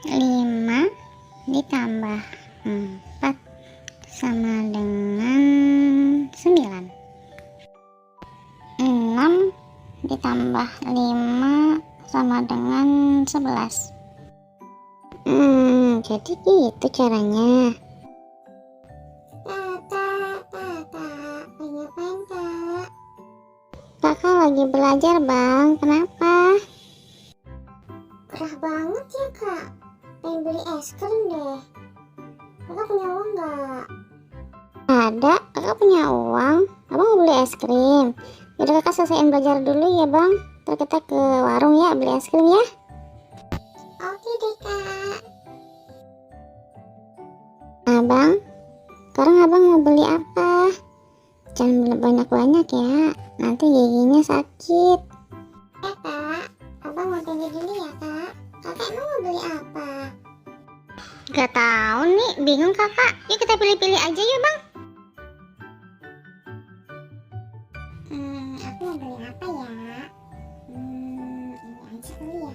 5 ditambah 4 sama dengan 9. 6 ditambah 5 sama dengan 11. Jadi gitu caranya. Kakak lagi belajar, Bang. Kenapa? Gerah banget ya, Kak. Pengen beli es krim deh. Kakak punya uang nggak? Ada, kakak punya uang. Abang mau beli es krim. Yaudah kakak selesaiin belajar dulu ya, Bang. Ntar kita ke warung ya, beli es krim ya. Oke deh, Kak. Abang, sekarang abang mau beli apa? Jangan beli banyak-banyak ya, nanti giginya sakit. Ya, Kak. Abang mau tanya dulu ya, Kak. Kakak emang mau beli apa? Gak tahu nih, bingung kakak. Yuk kita pilih-pilih aja ya, Bang. Aku mau beli apa ya? Ini aja kali ya.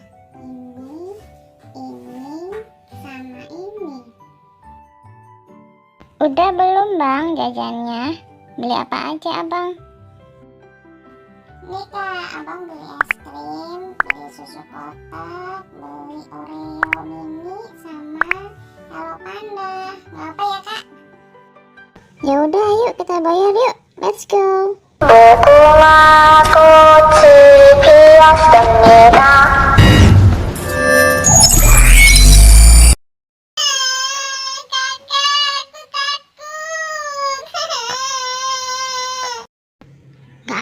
Ini, sama ini. Udah belum, Bang, jajannya? Beli apa aja, Abang? Nih, Kak. Abang beli es krim, beli susu kotak, beli Oreo mini, sama Hello Panda. Nggak apa ya, Kak? Ya udah, yuk kita bayar yuk. Let's go. Gak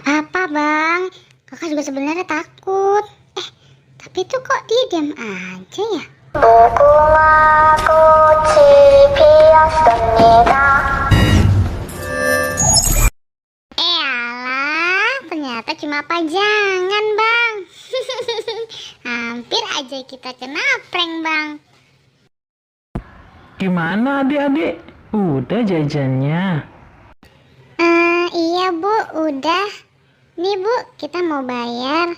apa, Bang. Kakak juga sebenarnya takut. Tapi tuh kok dia diam aja ya? Alah, ternyata cuma pajangan, Bang. Hampir aja kita kena prank, Bang. Gimana adik-adik? Udah jajannya? Iya, Bu, udah. Nih, Bu, kita mau bayar.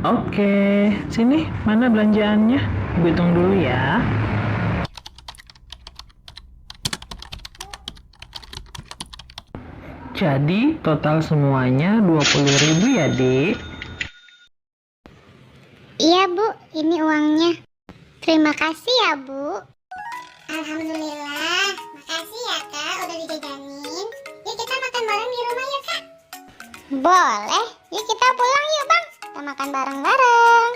Oke, sini mana belanjaannya? Ibu hitung dulu ya. Jadi total semuanya 20.000 ya, Dik? Iya, Bu, ini uangnya. Terima kasih ya, Bu. Alhamdulillah. Makasih ya, Kak. Udah dijajanin. Yuk kita makan bareng di rumah ya, Kak. Boleh. Yuk kita pulang yuk, Bang. Kita makan bareng-bareng.